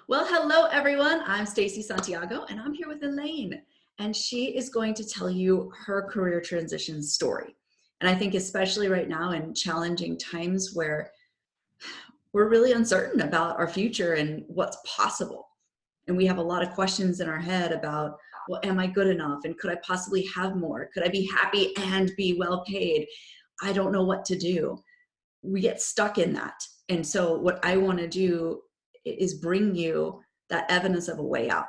Well, hello everyone. I'm Stacy Santiago and I'm here with Elaine, and she is going to tell you her career transition story. And I think especially right now in challenging times where we're really uncertain about our future and what's possible. And we have a lot of questions in our head about, well, am I good enough? And could I possibly have more? Could I be happy and be well paid? I don't know what to do. We get stuck in that. And so what I want to do is bring you that evidence of a way out.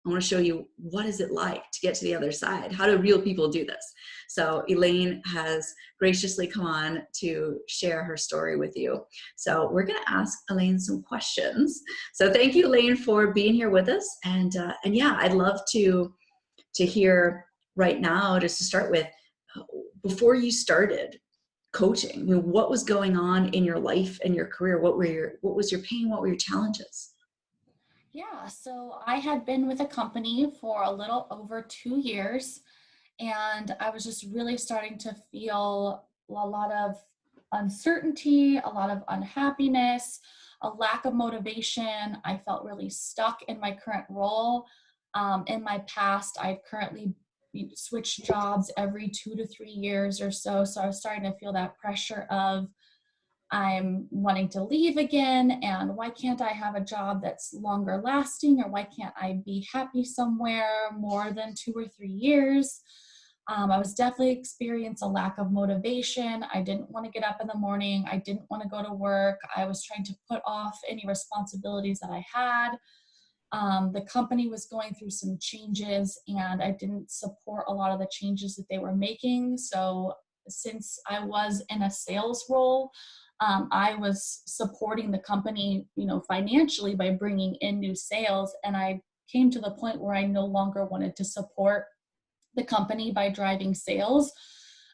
I want to show you what is it like to get to the other side. How do real people do this? So Elaine has graciously come on to share her story with you. So we're going to ask Elaine some questions. So thank you, Elaine, for being here with us. And yeah, I'd love to hear right now, just to start with, before you started coaching, what was going on in your life and your career? What was your pain? What were your challenges? Yeah, so I had been with a company for a little over 2 years, and I was just really starting to feel a lot of uncertainty, a lot of unhappiness, a lack of motivation. I felt really stuck in my current role. In my past, I'd currently switched jobs every 2 to 3 years or so. So I was starting to feel that pressure of I'm wanting to leave again, and why can't I have a job that's longer lasting, or why can't I be happy somewhere more than 2 or 3 years? I was definitely experiencing a lack of motivation. I didn't want to get up in the morning. I didn't want to go to work. I was trying to put off any responsibilities that I had. The company was going through some changes, and I didn't support a lot of the changes that they were making. So since I was in a sales role, I was supporting the company, financially by bringing in new sales. And I came to the point where I no longer wanted to support the company by driving sales.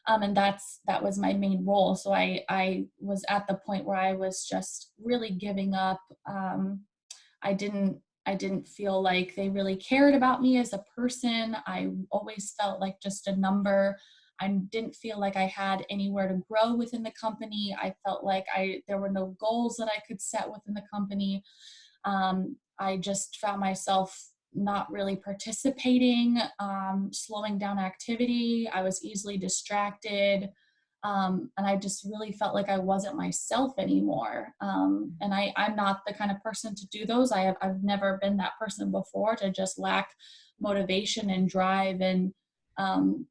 And that was my main role. So I was at the point where I was just really giving up. I didn't feel like they really cared about me as a person. I always felt like just a number. I didn't feel like I had anywhere to grow within the company. I felt like there were no goals that I could set within the company. I just found myself not really participating, slowing down activity. I was easily distracted. And I just really felt like I wasn't myself anymore. And I'm not the kind of person to do those. I've never been that person before, to just lack motivation and drive and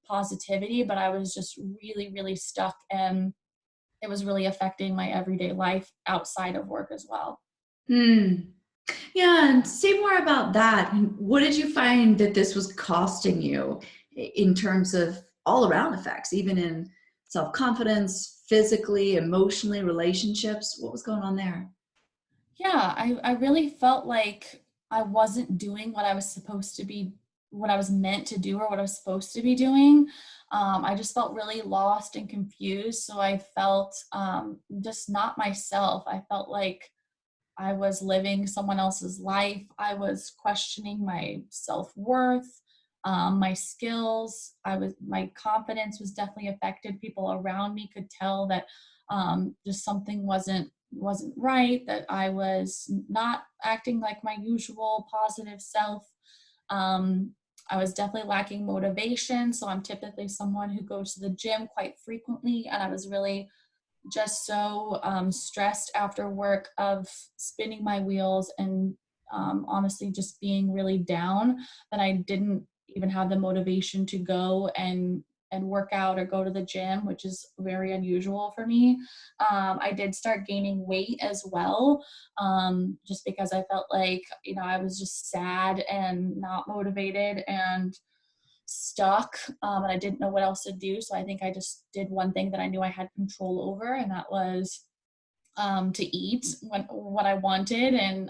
positivity, but I was just really, really stuck, and it was really affecting my everyday life outside of work as well. Hmm. Yeah, and say more about that. What did you find that this was costing you in terms of all around effects, even in self-confidence, physically, emotionally, relationships? What was going on there? Yeah, I really felt like I wasn't doing what I was meant to do, or what I was supposed to be doing. I just felt really lost and confused. So I felt just not myself. I felt like I was living someone else's life. I was questioning my self-worth, my skills. My confidence was definitely affected. People around me could tell that just something wasn't right, that I was not acting like my usual positive self. Um, I was definitely lacking motivation. So I'm typically someone who goes to the gym quite frequently, and I was really just so stressed after work of spinning my wheels and honestly just being really down, that I didn't even have the motivation to go and work out or go to the gym, which is very unusual for me. I did start gaining weight as well, just because I felt like, I was just sad and not motivated and stuck, and I didn't know what else to do. So I think I just did one thing that I knew I had control over, and that was to eat what I wanted, and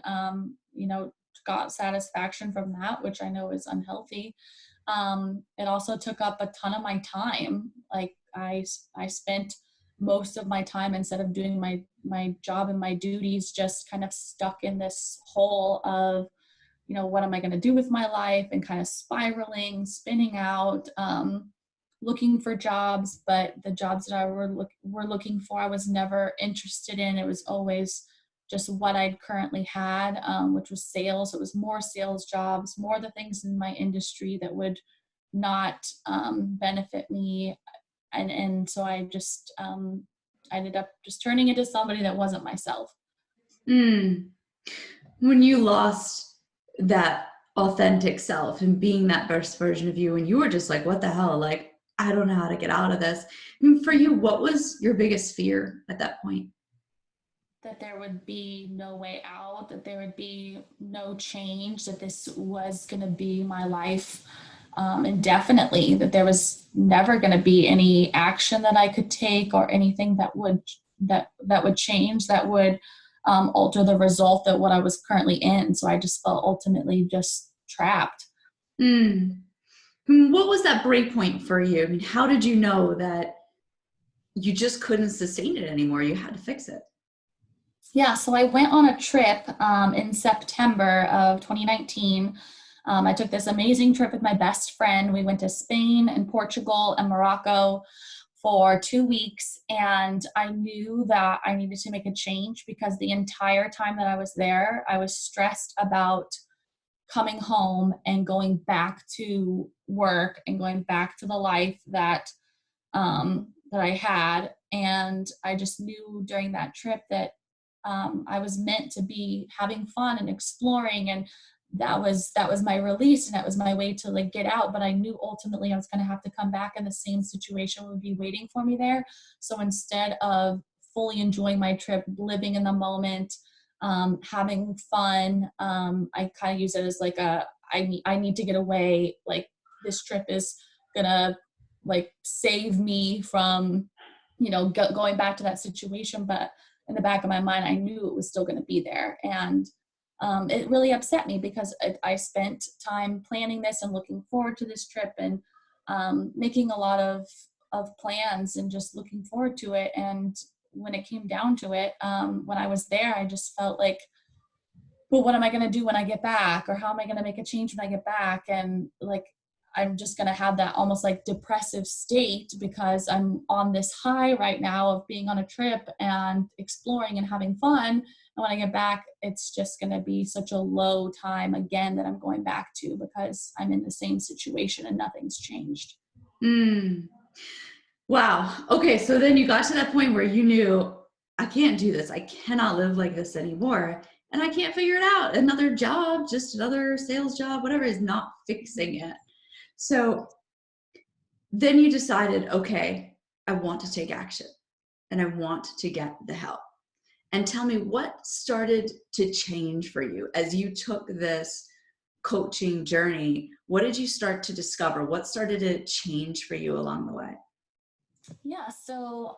got satisfaction from that, which I know is unhealthy. It also took up a ton of my time. Like I spent most of my time, instead of doing my job and my duties, just kind of stuck in this hole of, what am I going to do with my life, and kind of spiraling, spinning out, looking for jobs. But the jobs that were looking for, I was never interested in. It was always just what I'd currently had, which was sales. It was more sales jobs, more the things in my industry that would not benefit me. And so I ended up just turning into somebody that wasn't myself. Mm. When you lost that authentic self and being that best version of you, and you were just like, what the hell? Like, I don't know how to get out of this. For you, what was your biggest fear at that point? That there would be no way out, that there would be no change, that this was going to be my life indefinitely, that there was never going to be any action that I could take or anything that would change, that would alter the result that what I was currently in. So I just felt ultimately just trapped. Mm. What was that break point for you? I mean, how did you know that you just couldn't sustain it anymore? You had to fix it. Yeah, so I went on a trip in September of 2019. I took this amazing trip with my best friend. We went to Spain and Portugal and Morocco for 2 weeks, and I knew that I needed to make a change because the entire time that I was there, I was stressed about coming home and going back to work and going back to the life that I had. And I just knew during that trip that I was meant to be having fun and exploring, and that was my release, and that was my way to like get out. But I knew ultimately I was going to have to come back, and the same situation would be waiting for me there. So instead of fully enjoying my trip, living in the moment, having fun, I kind of use it as like I need to get away. Like this trip is gonna like save me from going back to that situation. But in the back of my mind, I knew it was still going to be there. And it really upset me because I spent time planning this and looking forward to this trip, and making a lot of plans and just looking forward to it. And when it came down to it, when I was there, I just felt like, well, what am I going to do when I get back? Or how am I going to make a change when I get back? And like, I'm just going to have that almost like depressive state because I'm on this high right now of being on a trip and exploring and having fun. And when I get back, it's just going to be such a low time again that I'm going back to because I'm in the same situation and nothing's changed. Mm. Wow. Okay. So then you got to that point where you knew, I can't do this. I cannot live like this anymore. And I can't figure it out. Another job, just another sales job, whatever, is not fixing it. So then you decided, okay, I want to take action and I want to get the help. And tell me what started to change for you as you took this coaching journey. What did you start to discover? What started to change for you along the way? Yeah, so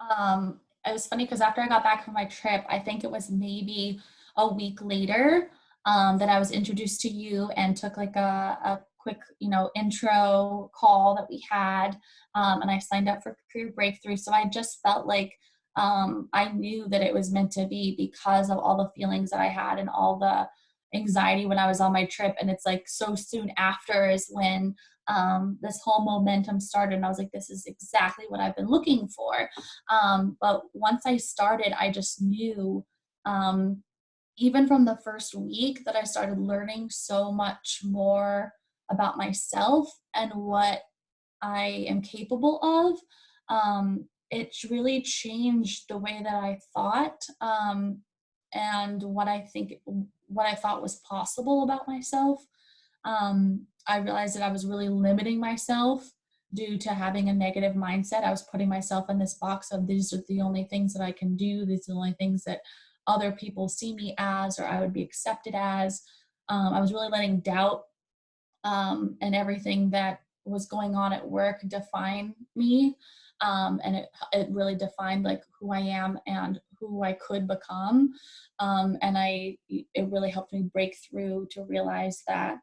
it was funny because after I got back from my trip, I think it was maybe a week later that I was introduced to you and took like a quick, intro call that we had, and I signed up for Career Breakthrough. So I just felt like I knew that it was meant to be because of all the feelings that I had and all the anxiety when I was on my trip. And it's like so soon after is when this whole momentum started, and I was like, this is exactly what I've been looking for. But once I started, I just knew, even from the first week, that I started learning so much more about myself and what I am capable of. It's really changed the way that I thought, and what I thought was possible about myself. I realized that I was really limiting myself due to having a negative mindset. I was putting myself in this box of these are the only things that I can do. These are the only things that other people see me as, or I would be accepted as. I was really letting doubt and everything that was going on at work define me. And it really defined like who I am and who I could become. And it really helped me break through to realize that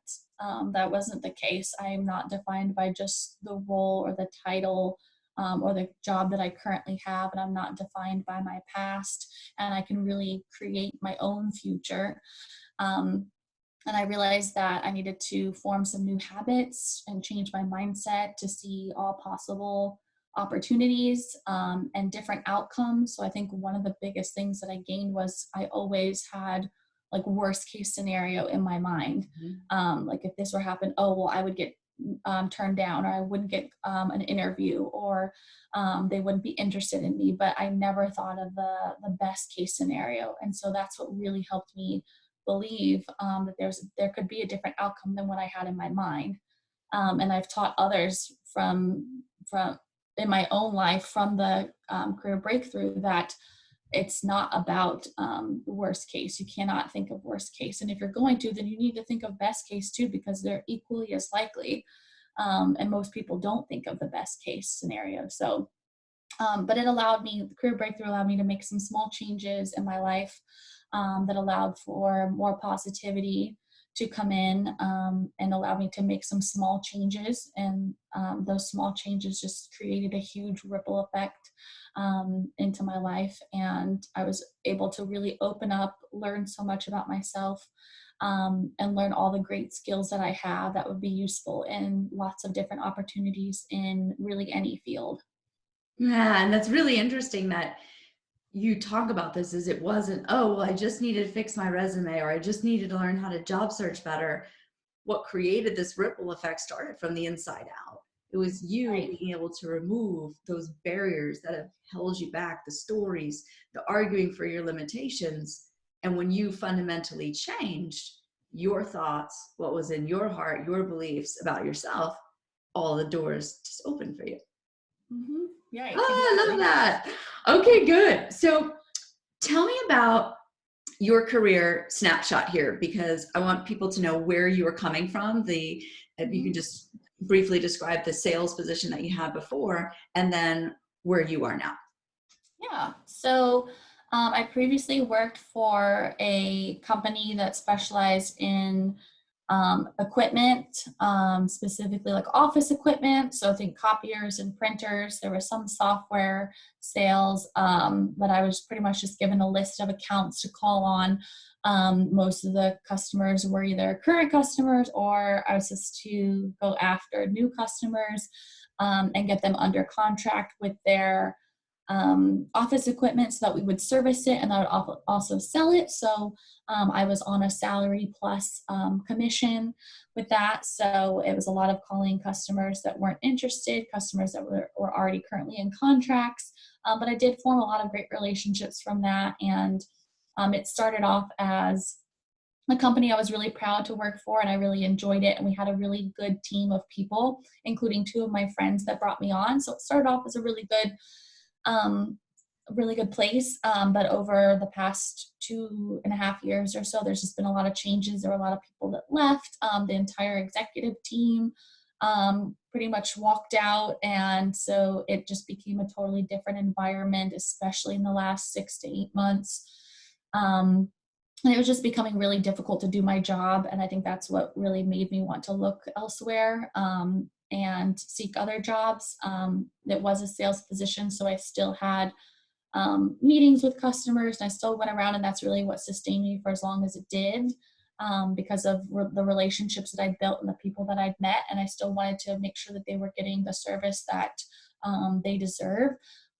that wasn't the case. I am not defined by just the role or the title, or the job that I currently have, and I'm not defined by my past, and I can really create my own future. Um, and I realized that I needed to form some new habits and change my mindset to see all possible opportunities and different outcomes. So I think one of the biggest things that I gained was I always had like worst case scenario in my mind. Mhm. Like if this were happen, oh, well, I would get turned down, or I wouldn't get an interview, or they wouldn't be interested in me. But I never thought of the best case scenario. And so that's what really helped me believe that there could be a different outcome than what I had in my mind. And I've taught others from in my own life from the career breakthrough that it's not about the worst case. You cannot think of worst case. And if you're going to, then you need to think of best case too, because they're equally as likely. And most people don't think of the best case scenario. So, but it allowed me, the career breakthrough allowed me to make some small changes in my life that allowed for more positivity to come in and allow me to make some small changes. And those small changes just created a huge ripple effect into my life. And I was able to really open up, learn so much about myself, and learn all the great skills that I have that would be useful in lots of different opportunities in really any field. Yeah, and that's really interesting that you talk about this as it wasn't, oh, well, I just needed to fix my resume or I just needed to learn how to job search better. What created this ripple effect started from the inside out. It was you Right. being able to remove those barriers that have held you back, the stories, the arguing for your limitations. And when you fundamentally changed your thoughts, what was in your heart, your beliefs about yourself, all the doors just opened for you. Hmm. Right, Oh, I love exactly. that. Okay, good. So tell me about your career snapshot here, because I want people to know where you are coming from. If you can Mhm. just briefly describe the sales position that you had before and then where you are now. Yeah. So I previously worked for a company that specialized in equipment, specifically like office equipment. So think copiers and printers. There was some software sales, but I was pretty much just given a list of accounts to call on. Most of the customers were either current customers, or I was just to go after new customers and get them under contract with their office equipment so that we would service it and I would also sell it. So I was on a salary plus commission with that. So it was a lot of calling customers that weren't interested, customers that were already currently in contracts. But I did form a lot of great relationships from that. And it started off as a company I was really proud to work for, and I really enjoyed it. And we had a really good team of people, including two of my friends that brought me on. So it started off as um, a really good place. But over the past 2.5 years or so, there's just been a lot of changes. There were a lot of people that left. The entire executive team pretty much walked out. And so it just became a totally different environment, especially in the last 6 to 8 months. And it was just becoming really difficult to do my job. And I think that's what really made me want to look elsewhere and seek other jobs. It was a sales position, so I still had meetings with customers, and I still went around, and that's really what sustained me for as long as it did, because of the relationships that I built and the people that I'd met. And I still wanted to make sure that they were getting the service that they deserve.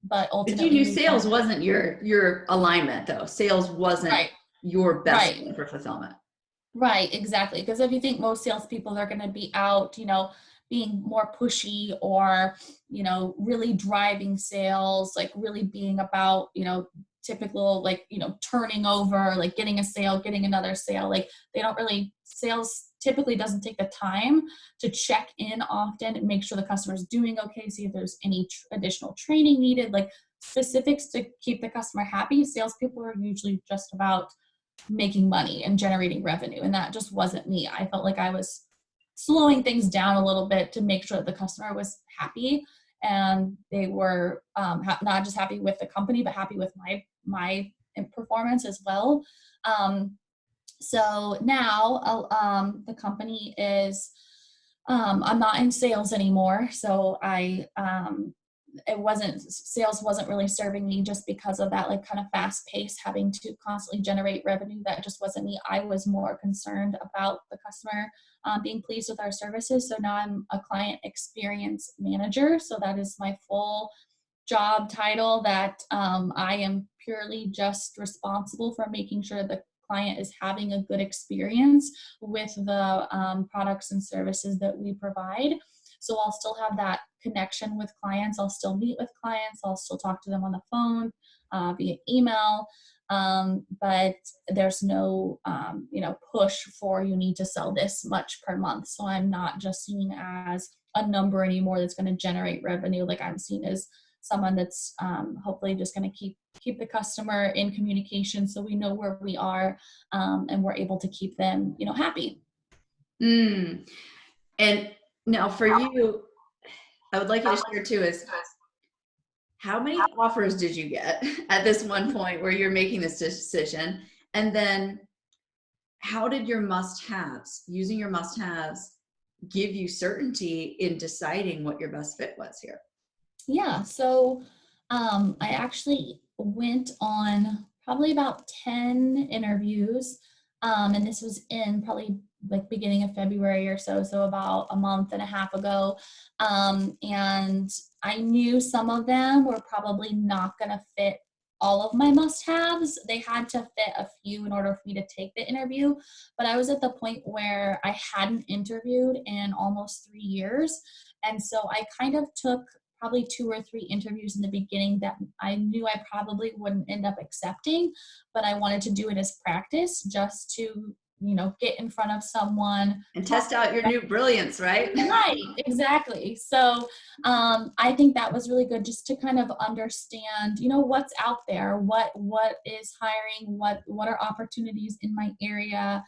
But But you ultimately, knew we found sales wasn't your alignment though. Sales wasn't right, your best right. one for fulfillment. Right, exactly. Because if you think most salespeople are going to be out, being more pushy or, really driving sales, like really being about, typical, like, turning over, like getting a sale, getting another sale, like they don't really, sales typically doesn't take the time to check in often and make sure the customer's doing okay, see if there's any additional training needed, like specifics to keep the customer happy. Salespeople are usually just about making money and generating revenue. And that just wasn't me. I felt like I was slowing things down a little bit to make sure that the customer was happy and they were not just happy with the company, but happy with my performance as well. So now the company is, I'm not in sales anymore. So I sales wasn't really serving me just because of that, like kind of fast pace, having to constantly generate revenue. That just wasn't me. I was more concerned about the customer being pleased with our services. So now I'm a client experience manager. So that is my full job title, that I am purely just responsible for making sure the client is having a good experience with the products and services that we provide. So I'll still have that connection with clients. I'll still meet with clients. I'll still talk to them on the phone, via email. But there's no, push for you need to sell this much per month. So I'm not just seen as a number anymore that's going to generate revenue. Like, I'm seen as someone that's hopefully just going to keep the customer in communication, so we know where we are, and we're able to keep them, happy. Mm. And now for you, I would like you to share too, is how many offers did you get at this one point where you're making this decision? And then how did your using your must-haves, give you certainty in deciding what your best fit was here? Yeah, so I actually went on probably about 10 interviews, and this was in probably like beginning of February or so about a month and a half ago. And I knew some of them were probably not going to fit all of my must-haves. They had to fit a few in order for me to take the interview, but I was at the point where I hadn't interviewed in almost 3 years. And so I kind of took probably 2 or 3 interviews in the beginning that I knew I probably wouldn't end up accepting, but I wanted to do it as practice, just to, get in front of someone and test out your new brilliance, right? Right, exactly. So I think that was really good, just to kind of understand, what's out there, what is hiring, what are opportunities in my area.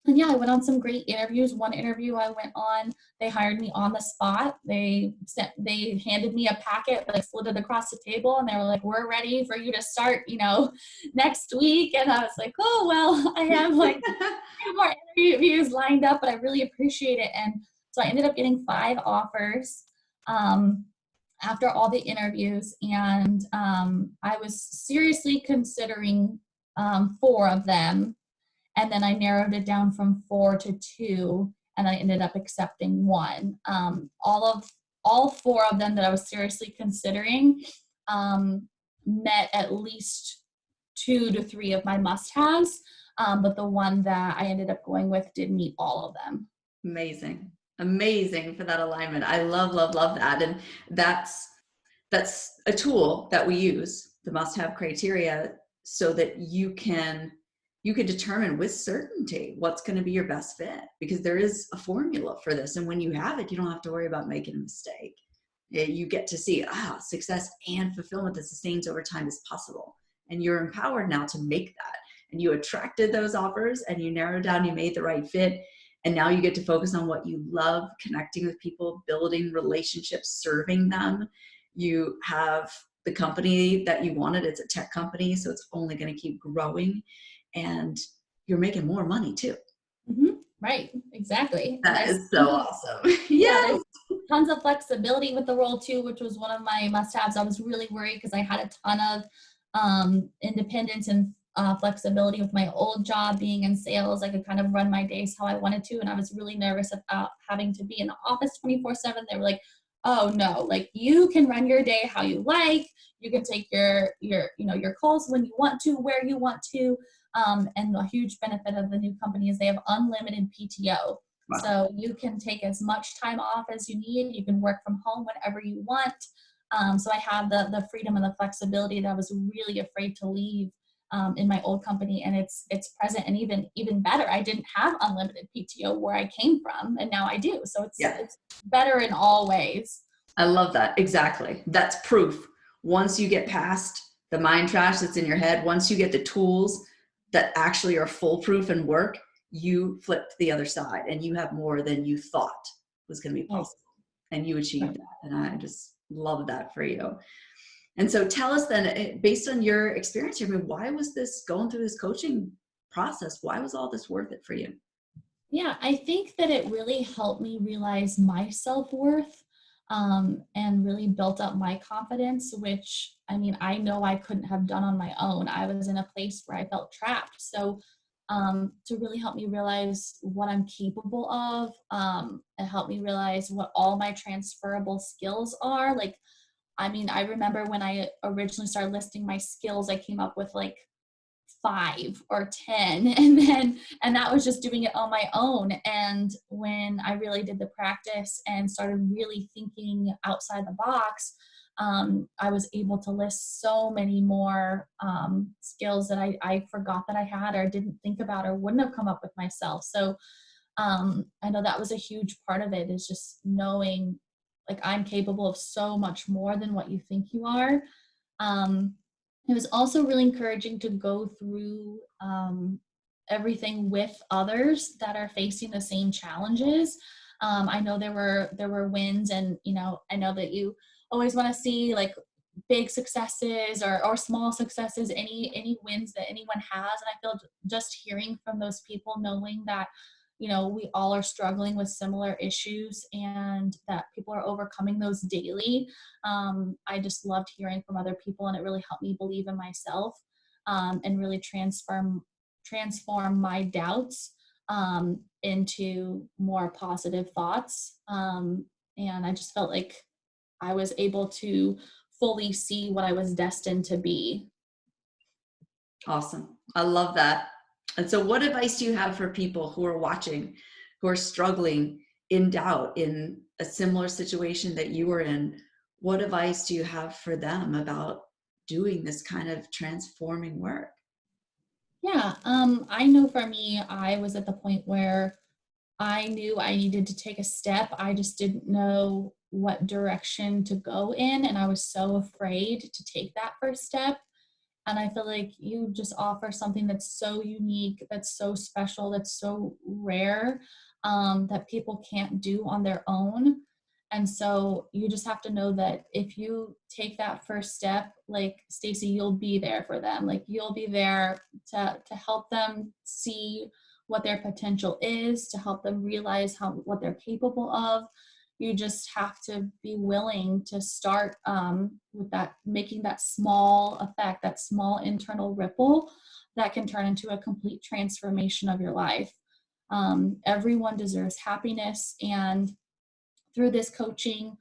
And yeah, I went on some great interviews. One interview I went on, they hired me on the spot. They handed me a packet, like slid it across the table, and they were like, "We're ready for you to start, next week." And I was like, "Oh, well, I have like 2 more interviews lined up, but I really appreciate it." And so I ended up getting 5 offers after all the interviews, and I was seriously considering 4 of them. And then I narrowed it down from 4 to 2, and I ended up accepting 1. All 4 of them that I was seriously considering met at least 2 to 3 of my must-haves, but the one that I ended up going with did meet all of them. Amazing. Amazing for that alignment. I love, love, love that. And that's a tool that we use, the must-have criteria, so that you can determine with certainty what's going to be your best fit, because there is a formula for this. And when you have it, you don't have to worry about making a mistake. You get to see, success and fulfillment that sustains over time is possible. And you're empowered now to make that. And you attracted those offers, and you narrowed down, you made the right fit. And now you get to focus on what you love, connecting with people, building relationships, serving them. You have the company that you wanted. It's a tech company, so it's only going to keep growing. And you're making more money too. Mm-hmm. Right, exactly. That is so awesome. Yeah, there's tons of flexibility with the role too, which was one of my must-haves. I was really worried because I had a ton of independence and flexibility with my old job being in sales. I could kind of run my days how I wanted to, and I was really nervous about having to be in the office 24/7. They were like, "Oh no, like you can run your day how you like. You can take your calls when you want to, where you want to." And the huge benefit of the new company is they have unlimited PTO. Wow. So you can take as much time off as you need. You can work from home whenever you want. So I have the freedom and the flexibility that I was really afraid to leave in my old company, and it's present. And even better, I didn't have unlimited PTO where I came from, and now I do. So it's better in all ways. I love that. Exactly. That's proof. Once you get past the mind trash that's in your head, once you get the tools that actually are foolproof and work, you flip to the other side and you have more than you thought was going to be possible. And you achieved that. And I just love that for you. And so tell us then, based on your experience here, why was this going through this coaching process? Why was all this worth it for you? Yeah, I think that it really helped me realize my self-worth. and really built up my confidence, which I mean, I know I couldn't have done on my own. I was in a place where I felt trapped. So to really help me realize what I'm capable of, and help me realize what all my transferable skills are. Like, I mean, I remember when I originally started listing my skills, I came up with like 5 or 10, and that was just doing it on my own. And when I really did the practice and started really thinking outside the box, I was able to list so many more skills that I forgot that I had or didn't think about or wouldn't have come up with myself. So I know that was a huge part of it, is just knowing like I'm capable of so much more than what you think you are. um, it was also really encouraging to go through everything with others that are facing the same challenges. I know there were wins, and I know that you always want to see like big successes or small successes, any wins that anyone has. And I feel just hearing from those people, knowing that we all are struggling with similar issues and that people are overcoming those daily. I just loved hearing from other people, and it really helped me believe in myself, and really transform my doubts into more positive thoughts. And I just felt like I was able to fully see what I was destined to be. Awesome. I love that. And so what advice do you have for people who are watching, who are struggling in doubt in a similar situation that you were in? What advice do you have for them about doing this kind of transforming work? Yeah, I know for me, I was at the point where I knew I needed to take a step. I just didn't know what direction to go in, and I was so afraid to take that first step. And I feel like you just offer something that's so unique, that's so special, that's so rare, that people can't do on their own. And so you just have to know that if you take that first step, like Stacy, you'll be there for them. Like you'll be there to help them see what their potential is, to help them realize what they're capable of. You just have to be willing to start with that, making that small effect, that small internal ripple that can turn into a complete transformation of your life. Everyone deserves happiness, and through this coaching,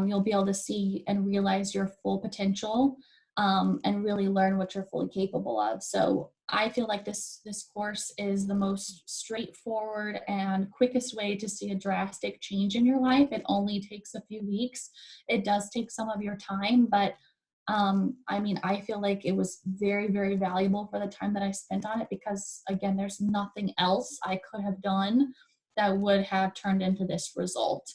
you'll be able to see and realize your full potential, and really learn what you're fully capable of. So I feel like this course is the most straightforward and quickest way to see a drastic change in your life. It only takes a few weeks. It does take some of your time, but I mean, I feel like it was very, very valuable for the time that I spent on it, because again, there's nothing else I could have done that would have turned into this result.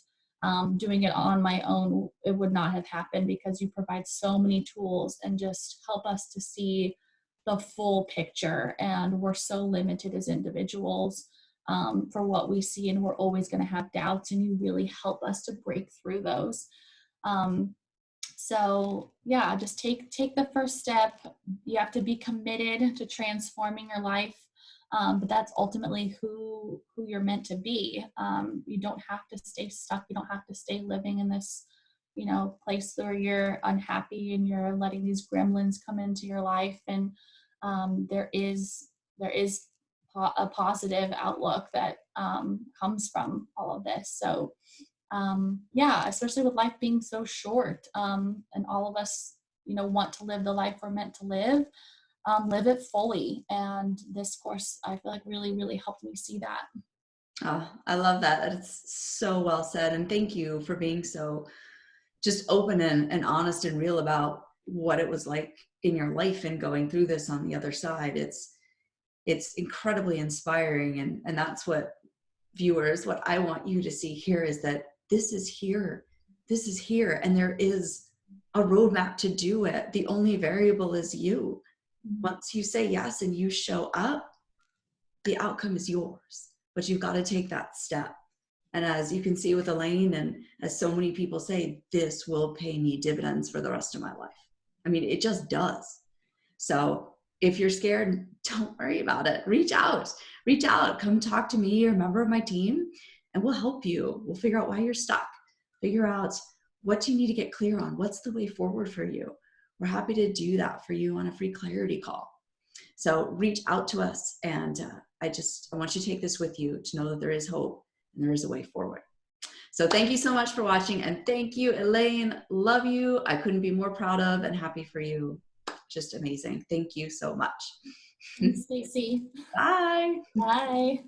Doing it on my own, it would not have happened, because you provide so many tools and just help us to see the full picture. And we're so limited as individuals for what we see, and we're always going to have doubts, and you really help us to break through those. Um, so yeah, just take the first step. You have to be committed to transforming your life, but that's ultimately who you're meant to be. You don't have to stay stuck. You don't have to stay living in this place where you're unhappy and you're letting these gremlins come into your life. And there is a positive outlook that comes from all of this. So yeah, especially with life being so short, and all of us, want to live the life we're meant to live it fully. And this course, I feel like really, really helped me see that. Oh, I love that. It's so well said. And thank you for being so just open and honest and real about what it was like in your life and going through this on the other side. It's incredibly inspiring. And that's what viewers, what I want you to see here is that this is here. This is here. And there is a roadmap to do it. The only variable is you. Once you say yes and you show up, the outcome is yours. But you've got to take that step. And as you can see with Elaine, and as so many people say, this will pay me dividends for the rest of my life. I mean, it just does. So if you're scared, don't worry about it. Reach out. Come talk to me or a member of my team, and we'll help you. We'll figure out why you're stuck, figure out what do you need to get clear on? What's the way forward for you? We're happy to do that for you on a free clarity call. So reach out to us, and I want you to take this with you to know that there is hope and there is a way forward. So thank you so much for watching, and thank you, Elaine. Love you. I couldn't be more proud of and happy for you. Just amazing. Thank you so much. Thanks, Stacy. Bye. Bye.